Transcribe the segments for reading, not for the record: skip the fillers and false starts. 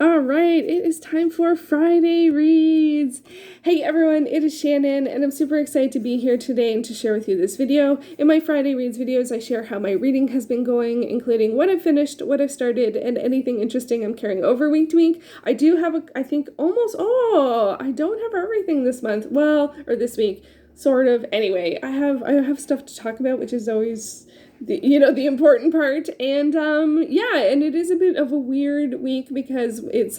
All right, it is time for Friday Reads. Hey everyone, it is Shannon, and I'm super excited to be here today and to share with you this video. In my Friday Reads videos, I share how my reading has been going, including what I've finished, what I've started, and anything interesting I'm carrying over week to week. I do have, I don't have everything this month. Well, or this week, sort of. Anyway, I have stuff to talk about, which is always the important part. And and it is a bit of a weird week because it's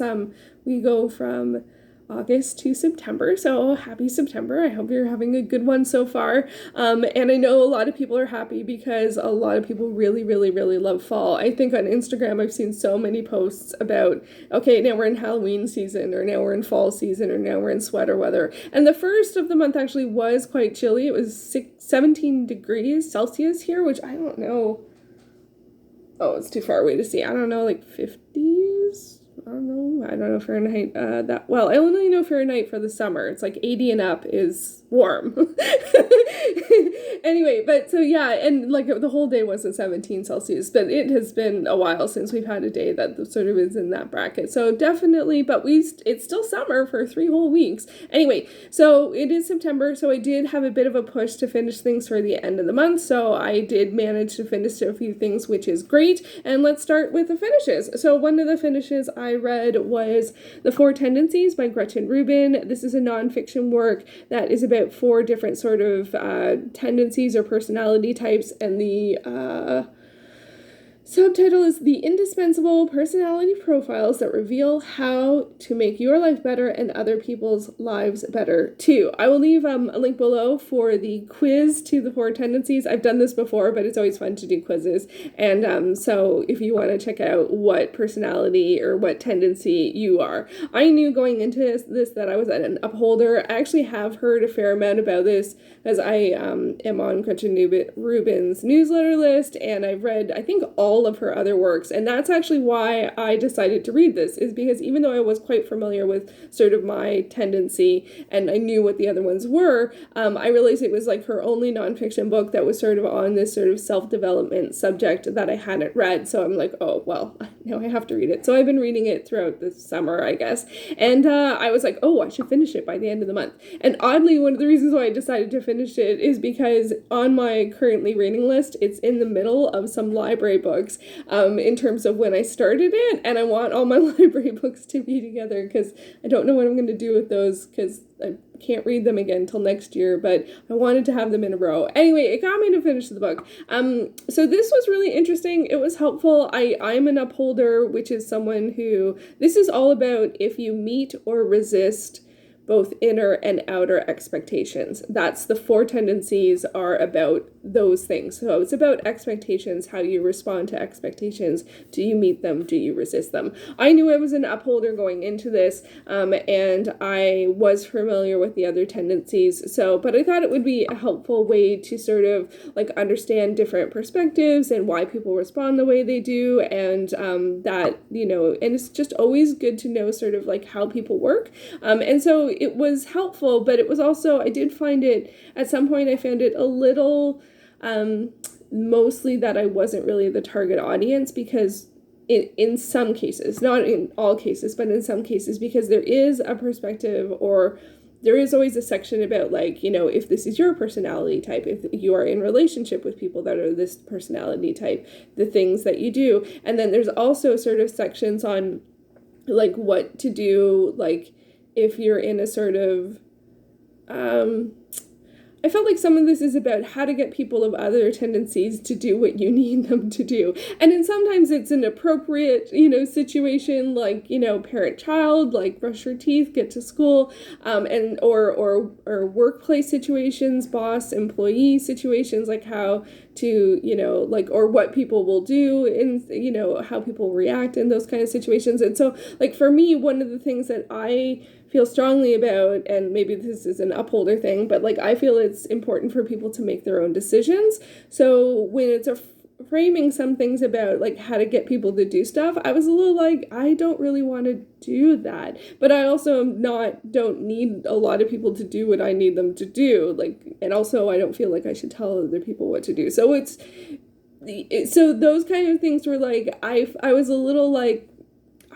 we go from August to September, so happy September. I hope you're having a good one so far. And I know a lot of people are happy because a lot of people really, really, really love fall. I think on Instagram I've seen so many posts about, okay, now we're in Halloween season, or now we're in fall season, or now we're in sweater weather. And the first of the month actually was quite chilly. It was 17 degrees Celsius here, which I don't know. Oh, it's too far away to see. I don't know, like 50s? I don't know Fahrenheit I only know Fahrenheit for the summer. It's like 80 and up is warm. Anyway, but so yeah, and like the whole day wasn't 17 Celsius, but it has been a while since we've had a day that sort of is in that bracket. So definitely, but it's still summer for 3 whole weeks. Anyway, so it is September, so I did have a bit of a push to finish things for the end of the month. So I did manage to finish a few things, which is great. And let's start with the finishes. So one of the finishes I read was The 4 Tendencies by Gretchen Rubin. This is a nonfiction work that is about 4 different sort of tendencies or personality types, and the subtitle is The Indispensable Personality Profiles That Reveal How to Make Your Life Better and Other People's Lives Better Too. I will leave a link below for the quiz to the 4 tendencies. I've done this before, but it's always fun to do quizzes. And so if you want to check out what personality or what tendency you are. I knew going into this that I was an upholder. I actually have heard a fair amount about this as I am on Gretchen Rubin's newsletter list, and I've read, I think, all of her other works, and that's actually why I decided to read this, is because even though I was quite familiar with sort of my tendency and I knew what the other ones were, I realized it was like her only nonfiction book that was sort of on this sort of self-development subject that I hadn't read. So I'm like, oh well, now I have to read it. So I've been reading it throughout the summer, I guess, and I was like, oh, I should finish it by the end of the month. And oddly, one of the reasons why I decided to finish it is because on my currently reading list, it's in the middle of some library books in terms of when I started it, and I want all my library books to be together because I don't know what I'm going to do with those because I can't read them again until next year, but I wanted to have them in a row. Anyway, it got me to finish the book. So this was really interesting. It was helpful. I'm an upholder, which is someone who, this is all about if you meet or resist both inner and outer expectations. That's the 4 tendencies are about those things. So it's about expectations, how you respond to expectations. Do you meet them? Do you resist them? I knew I was an upholder going into this, and I was familiar with the other tendencies. But I thought it would be a helpful way to sort of like understand different perspectives and why people respond the way they do, and that, and it's just always good to know sort of like how people work. And so it was helpful, but it was also, I did find it, at some point I found it a little, mostly that I wasn't really the target audience, because in some cases, not in all cases, but in some cases, because there is a perspective, or there is always a section about like, if this is your personality type, if you are in relationship with people that are this personality type, the things that you do. And then there's also sort of sections on like what to do, like if you're in a sort of, I felt like some of this is about how to get people of other tendencies to do what you need them to do. And then sometimes it's an appropriate, situation, like, parent-child, like brush your teeth, get to school, and or workplace situations, boss-employee situations, like how to, or what people will do in, how people react in those kind of situations. And so, like, for me, one of the things that I feel strongly about, and maybe this is an upholder thing, but like I feel it's important for people to make their own decisions. So when it's framing some things about like how to get people to do stuff, I was a little like, I don't really want to do that, but I also don't need a lot of people to do what I need them to do, like, and also I don't feel like I should tell other people what to do. So so those kind of things were like, I was a little like,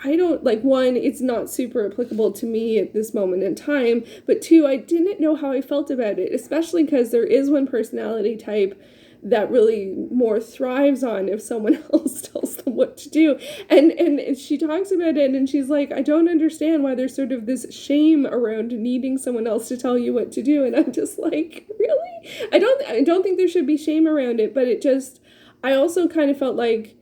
I don't, like, one, it's not super applicable to me at this moment in time, but two, I didn't know how I felt about it, especially because there is one personality type that really more thrives on if someone else tells them what to do. And she talks about it, and she's like, I don't understand why there's sort of this shame around needing someone else to tell you what to do. And I'm just like, really? I don't think there should be shame around it, but it just, I also kind of felt like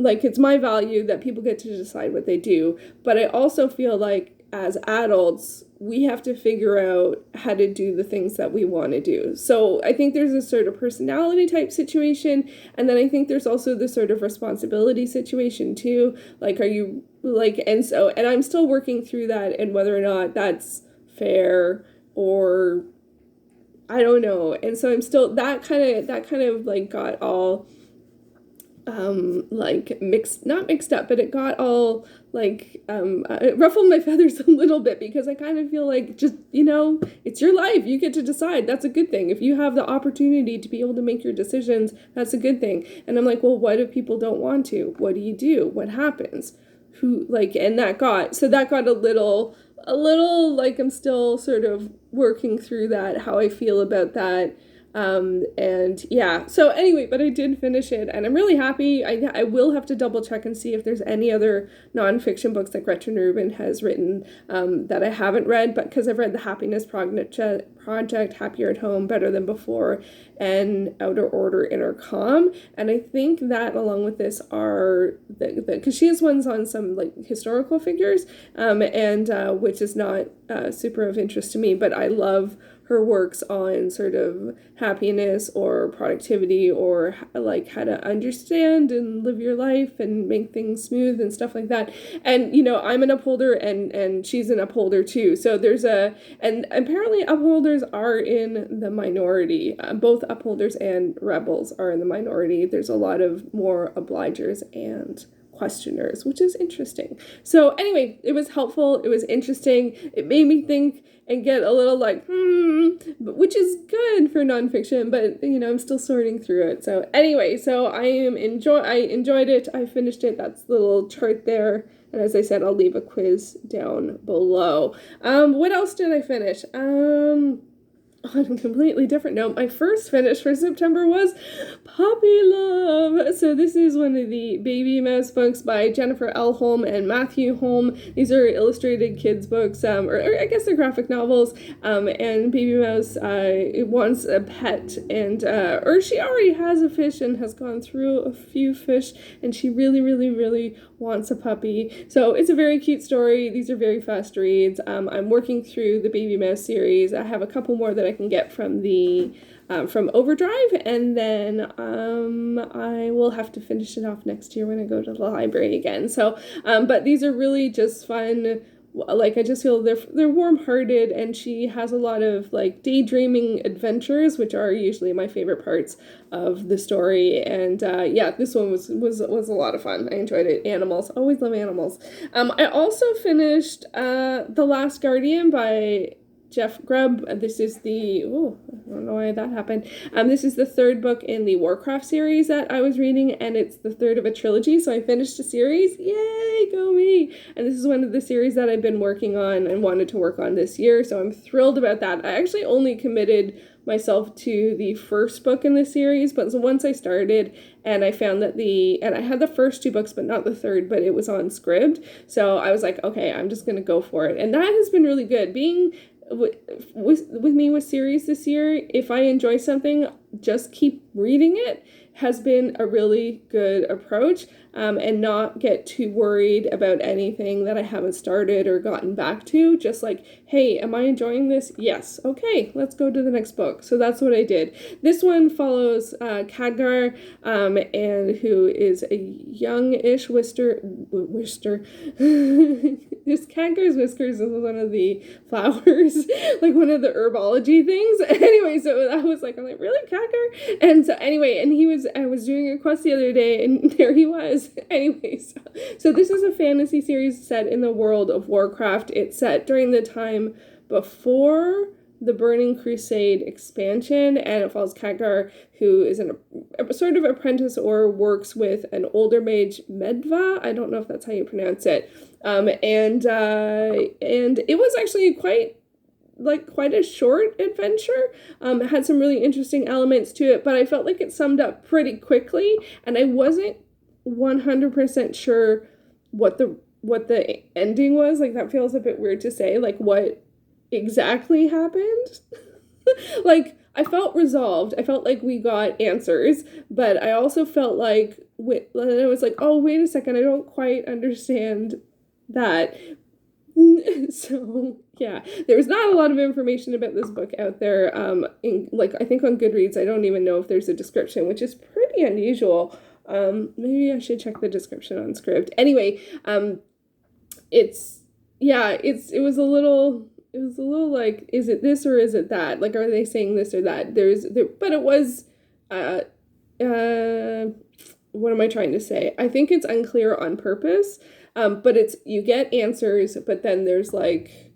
it's my value that people get to decide what they do, but I also feel like as adults, we have to figure out how to do the things that we want to do. So I think there's a sort of personality type situation, and then I think there's also the sort of responsibility situation too. Like, are you, like, and I'm still working through that and whether or not that's fair or I don't know. And so I'm still, that kind of like got all like not mixed up, but it got all like it ruffled my feathers a little bit, because I kind of feel like, just, it's your life, you get to decide. That's a good thing. If you have the opportunity to be able to make your decisions, that's a good thing. And I'm like, well, what if people don't want to? What do you do? What happens? Who, like, and that got a little like, I'm still sort of working through that, how I feel about that. And yeah, so anyway, but I did finish it, and I'm really happy. I will have to double check and see if there's any other nonfiction books that Gretchen Rubin has written that I haven't read, but because I've read The Happiness Project, Happier at Home, Better Than Before, and Outer Order, Inner Calm. And I think that along with this are because she has ones on some like historical figures, and which is not super of interest to me, but I love her works on sort of happiness or productivity, or like how to understand and live your life and make things smooth and stuff like that. And I'm an upholder, and she's an upholder too. So and apparently upholders are in the minority. Both upholders and rebels are in the minority. There's a lot of more obligers and questioners, which is interesting. So anyway, it was helpful. It was interesting. It made me think and get a little like, which is good for nonfiction, but I'm still sorting through it. So anyway, so I enjoyed it. I finished it. That's the little chart there. And as I said, I'll leave a quiz down below. What else did I finish? On a completely different note, my first finish for September was Puppy Love. So this is one of the Babymouse books by Jennifer L. Holm and Matthew Holm. These are illustrated kids books, or I guess they're graphic novels. And Babymouse wants a pet, and or she already has a fish and has gone through a few fish, and she really, really, really wants a puppy. So it's a very cute story. These are very fast reads. I'm working through the Babymouse series. I have a couple more that I can get from the from Overdrive, and then I will have to finish it off next year when I go to the library again. So but these are really just fun. Like, I just feel they're warm-hearted, and she has a lot of like daydreaming adventures, which are usually my favorite parts of the story. And yeah, this one was a lot of fun. I enjoyed it. Animals, always love animals. I also finished The Last Guardian by Jeff Grubb. This is I don't know why that happened. This is the third book in the Warcraft series that I was reading, and it's the third of a trilogy, so I finished a series. Yay, go me! And this is one of the series that I've been working on and wanted to work on this year, so I'm thrilled about that. I actually only committed myself to the first book in the series, but once I started, and I found that and I had the first two books, but not the third, but it was on Scribd, so I was like, okay, I'm just gonna go for it. And that has been really good. Being with me with series this year, if I enjoy something, just keep reading it, has been a really good approach, and not get too worried about anything that I haven't started or gotten back to. Just like, hey, am I enjoying this? Yes. Okay, let's go to the next book. So that's what I did. This one follows Khadgar, and who is a young-ish Wister. This Khadgar's whiskers is one of the flowers, like one of the herbology things. Anyway, so I'm like, really, Khadgar? And so anyway, and I was doing a quest the other day, and there he was. Anyway, so this is a fantasy series set in the world of Warcraft. It's set during the time before the Burning Crusade expansion, and it follows Khadgar, who is a sort of apprentice or works with an older mage, Medva. I don't know if that's how you pronounce it. And it was actually quite a short adventure. It had some really interesting elements to it, but I felt like it summed up pretty quickly, and I wasn't 100% sure what the ending was. Like, that feels a bit weird to say, like what exactly happened. Like, I felt resolved. I felt like we got answers, but I also felt like I was like, oh, wait a second, I don't quite understand that. So yeah, there's not a lot of information about this book out there. I think on Goodreads, I don't even know if there's a description, which is pretty unusual. Maybe I should check the description on Scribd. Anyway, it was a little like, is it this or is it that? Like, are they saying this or that? But it was, what am I trying to say? I think it's unclear on purpose. But you get answers, but then there's like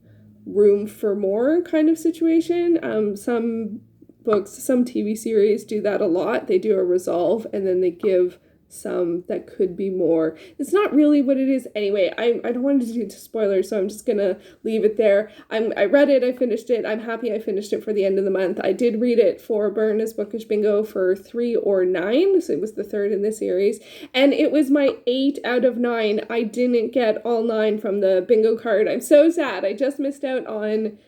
room for more kind of situation. Some books, some TV series do that a lot. They do a resolve and then they give some that could be more. It's not really what it is anyway. I don't want to do spoilers, so I'm just gonna leave it there. I read it, I finished it. I'm happy I finished it for the end of the month. I did read it for Burn Bookish Bingo for 3 or 9, so it was the third in the series, and it was my 8 out of 9. I didn't get all 9 from the bingo card. I'm so sad. I just missed out on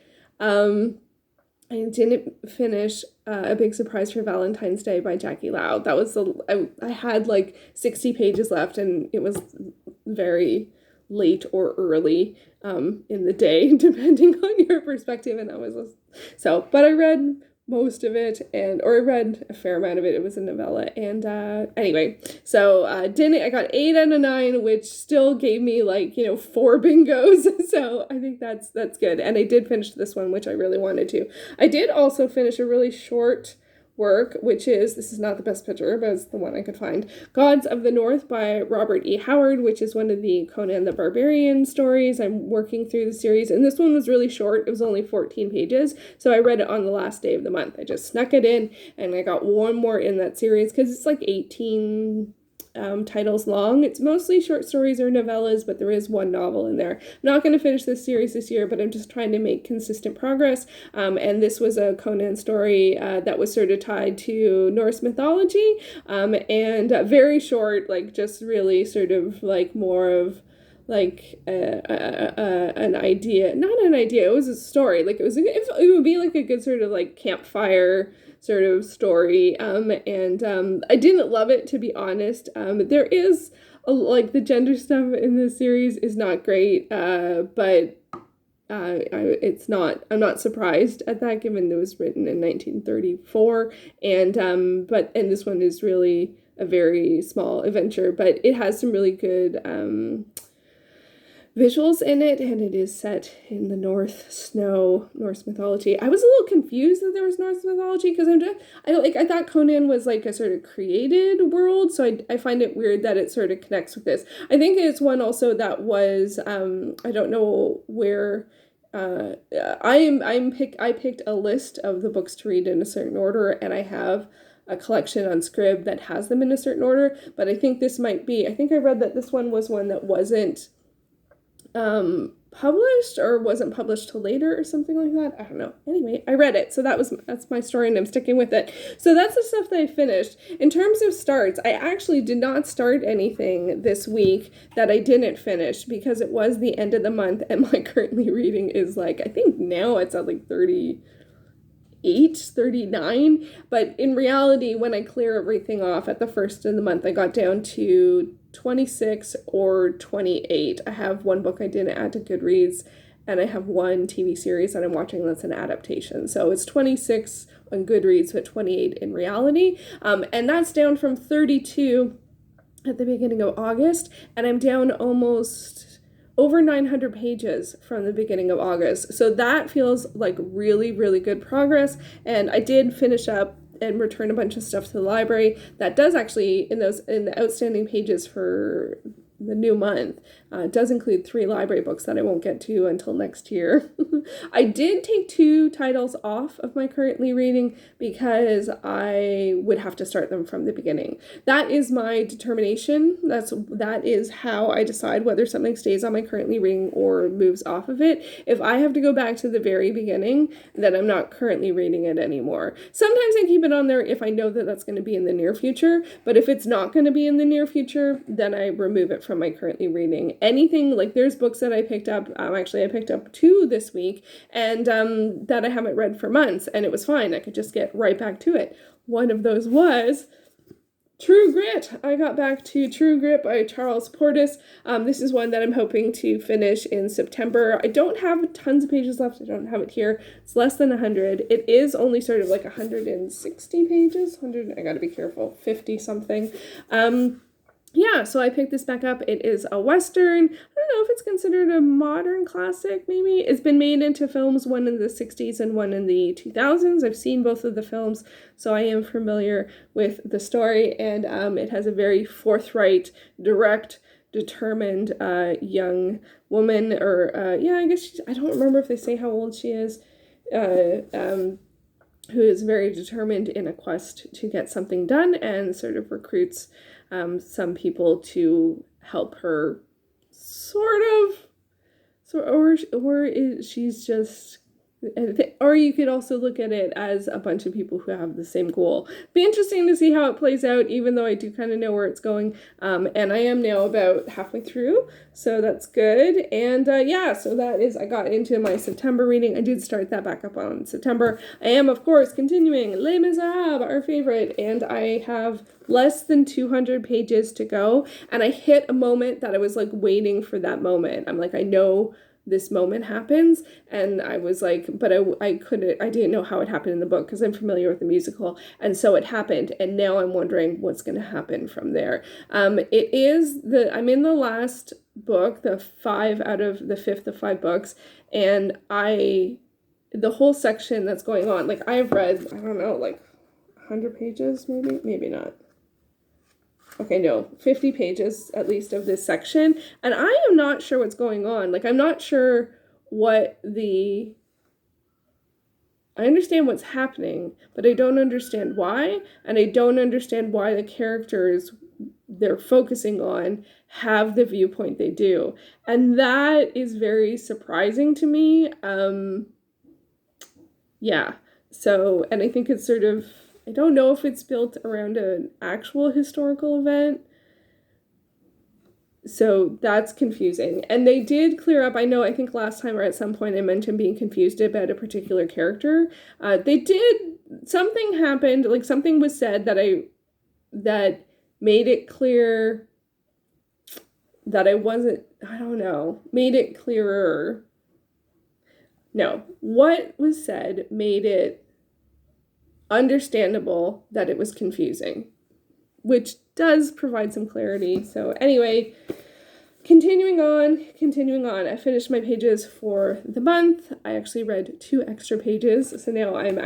I didn't finish A Big Surprise for Valentine's Day by Jackie Lau. That was I had like 60 pages left, and it was very late or early in the day, depending on your perspective. And but I read most of it, or I read a fair amount of it. It was a novella, and anyway, so I got 8 out of 9, which still gave me 4 bingos. So I think that's good, and I did finish this one, which I really wanted to. I did also finish a really short work, which this is not the best picture, but it's the one I could find. Gods of the North by Robert E. Howard, which is one of the Conan the Barbarian stories. I'm working through the series, and this one was really short. It was only 14 pages, so I read it on the last day of the month. I just snuck it in, and I got one more in that series, because it's like 18 titles long. It's mostly short stories or novellas, but there is one novel in there. I'm not going to finish this series this year, but I'm just trying to make consistent progress. And this was a Conan story that was sort of tied to Norse mythology, and very short, just really sort of more of an idea, not an idea, it was a story. It would be like a good sort of campfire sort of story, and I didn't love it, to be honest. There is the gender stuff in this series is not great, but I'm not surprised at that, given it was written in 1934, and this one is really a very small adventure, but it has some really good visuals in it, and it is set in the Norse mythology. I was a little confused that there was Norse mythology, because I thought Conan was a sort of created world, so I find it weird that it sort of connects with this. I think it's one also that was I don't know where. I picked a list of the books to read in a certain order, and I have a collection on Scribd that has them in a certain order, but I think this might be, I think I read that this one was one that wasn't published, or wasn't published till later, or something like that. I don't know. Anyway, I read it, so that's my story, and I'm sticking with it. So that's the stuff that I finished. In terms of starts, I actually did not start anything this week that I didn't finish, because it was the end of the month, and my currently reading is I think now it's at 38, 39, but in reality, when I clear everything off at the first of the month, I got down to 26 or 28. I have one book I didn't add to Goodreads, and I have one TV series that I'm watching that's an adaptation. So it's 26 on Goodreads, but 28 in reality. And that's down from 32 at the beginning of August, and I'm down almost over 900 pages from the beginning of August. So that feels like really, really good progress, and I did finish up and return a bunch of stuff to the library. That does actually, in the outstanding pages for the new month. It does include 3 library books that I won't get to until next year. I did take 2 titles off of my currently reading because I would have to start them from the beginning. That is my determination. That is how I decide whether something stays on my currently reading or moves off of it. If I have to go back to the very beginning, then I'm not currently reading it anymore. Sometimes I keep it on there if I know that that's going to be in the near future, but if it's not going to be in the near future, then I remove it from my currently reading. Anything, like there's books that I picked up, actually I picked up 2 this week, and that I haven't read for months, and it was fine. I could just get right back to it. One of those was True Grit. I got back to True Grit by Charles Portis. This is one that I'm hoping to finish in September. I don't have tons of pages left. I don't have it here. It's less than 100. It is only sort of like 160 pages. 100, I gotta be careful, 50 something. Yeah, so I picked this back up. It is a Western. I don't know if it's considered a modern classic, maybe. It's been made into films, one in the 60s and one in the 2000s. I've seen both of the films, so I am familiar with the story, and it has a very forthright, direct, determined young woman, or, I guess, I don't remember if they say how old she is, who is very determined in a quest to get something done and sort of recruits some people to help her, she's just, or you could also look at it as a bunch of people who have the same goal. Be interesting to see how it plays out, even though I do kind of know where it's going, and I am now about halfway through, so that's good. And so that is, I got into my September reading. I did start that back up on September. I am, of course, continuing Les Misérables, our favorite, and I have less than 200 pages to go, and I hit a moment that I was like waiting for that moment. I'm like, I know this moment happens, and I was like, but I didn't know how it happened in the book because I'm familiar with the musical, and so it happened, and now I'm wondering what's going to happen from there. I'm in the last book, the 5 out of the 5th of 5 books, and the whole section that's going on, like I've read, I don't know, like 100 pages, maybe not. Okay, no, 50 pages at least of this section, and I am not sure what's going on. Like, I'm not sure I understand what's happening, but I don't understand why, and I don't understand why the characters they're focusing on have the viewpoint they do. And that is very surprising to me. So, and I think it's sort of, I don't know if it's built around an actual historical event. So that's confusing. And they did clear up, I think last time or at some point I mentioned being confused about a particular character. Something happened, like something was said that made it clear that made it clearer. No, what was said made it understandable that it was confusing, which does provide some clarity. So anyway, continuing on, I finished my pages for the month. I actually read 2 extra pages, so now I'm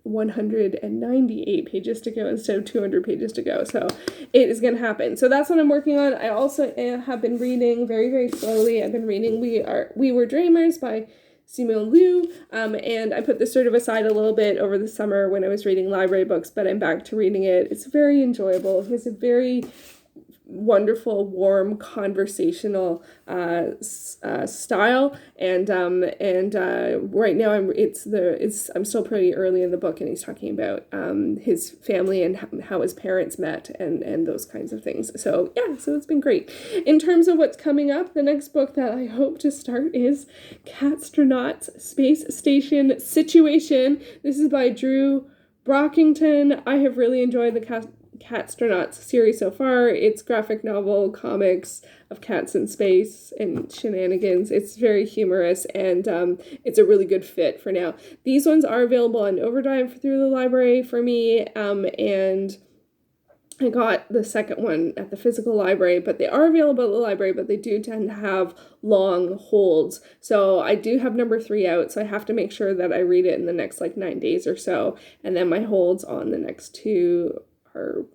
198 pages to go instead of 200 pages to go, so it is going to happen. So that's what I'm working on. I also have been reading very, very slowly. I've been reading We Were Dreamers by Simu Liu, and I put this sort of aside a little bit over the summer when I was reading library books, but I'm back to reading it. It's very enjoyable. He has a very wonderful, warm, conversational style, and right now I'm still pretty early in the book, and he's talking about his family and how his parents met and those kinds of things. So so it's been great. In terms of what's coming up, the next book that I hope to start is Catastronauts Space Station Situation. This is by Drew Brockington. I have really enjoyed the Catastronauts series so far. It's graphic novel comics of cats in space and shenanigans. It's very humorous, and it's a really good fit for now. These ones are available on Overdrive through the library for me, and I got the second one at the physical library, but they are available at the library, but they do tend to have long holds. So I do have number 3 out, so I have to make sure that I read it in the next 9 days or so, and then my holds on the next 2 are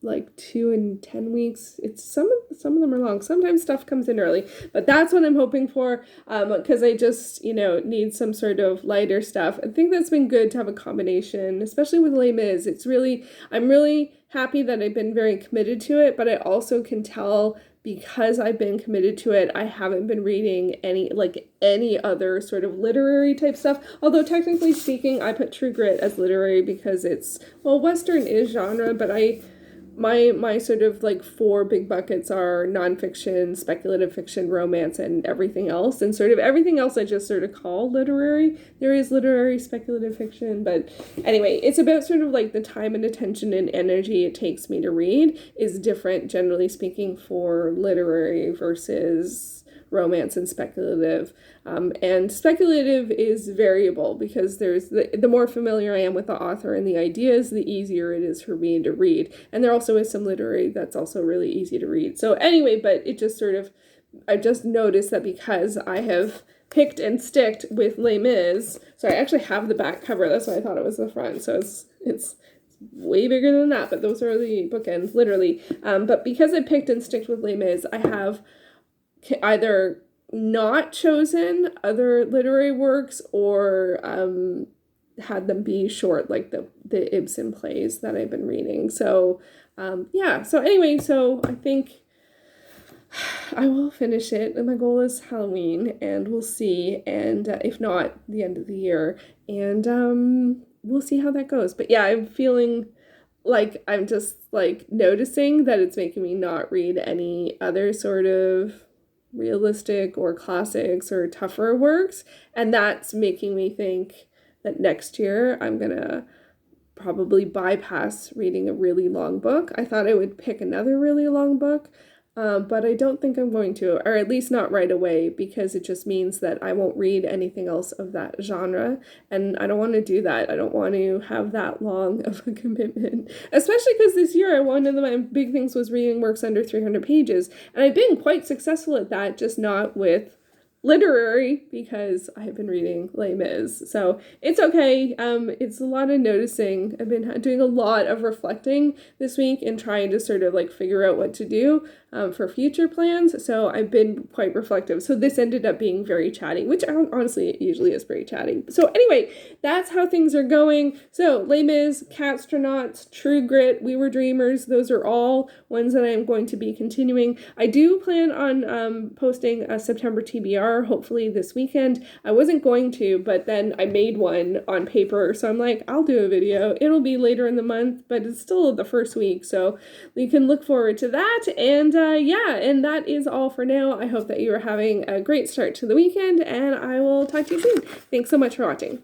like 2 and 10 weeks. It's some of them are long. Sometimes stuff comes in early, but that's what I'm hoping for, because I just, need some sort of lighter stuff. I think that's been good to have a combination, especially with Les Mis. I'm really happy that I've been very committed to it, but I also can tell, because I've been committed to it, I haven't been reading any other sort of literary type stuff. Although technically speaking, I put True Grit as literary because Western is genre, but my sort of like 4 big buckets are nonfiction, speculative fiction, romance, and everything else. And sort of everything else I just sort of call literary. There is literary speculative fiction, but anyway, it's about sort of like the time and attention and energy it takes me to read is different, generally speaking, for literary versus romance and speculative. And speculative is variable because there's the more familiar I am with the author and the ideas, the easier it is for me to read. And there also is some literary that's also really easy to read. So anyway, but it just sort of, I just noticed that because I have picked and sticked with Les Mis, so I actually have the back cover, that's why I thought it was the front, so it's way bigger than that, but those are the bookends, literally. But because I picked and sticked with Les Mis, I have either not chosen other literary works or had them be short, like the Ibsen plays that I've been reading. So so anyway, so I think I will finish it, and my goal is Halloween, and we'll see, and if not, the end of the year, and we'll see how that goes. But yeah, I'm feeling like I'm just like noticing that it's making me not read any other sort of realistic or classics or tougher works, and that's making me think that next year I'm gonna probably bypass reading a really long book. I thought I would pick another really long book, but I don't think I'm going to, or at least not right away, because it just means that I won't read anything else of that genre, and I don't want to do that. I don't want to have that long of a commitment, especially because this year one of my big things was reading works under 300 pages, and I've been quite successful at that, just not with literary, because I have been reading Les Mis. So it's okay. It's a lot of noticing. I've been doing a lot of reflecting this week and trying to sort of like figure out what to do for future plans. So I've been quite reflective. So this ended up being very chatty, which honestly it usually is very chatty. So anyway, that's how things are going. So Les Mis, Catstronauts, True Grit, We Were Dreamers, those are all ones that I am going to be continuing. I do plan on posting a September TBR hopefully this weekend. I wasn't going to, but then I made one on paper, so I'm like, I'll do a video. It'll be later in the month, but it's still the first week, so you can look forward to that. And and that is all for now. I hope that you are having a great start to the weekend, and I will talk to you soon. Thanks so much for watching.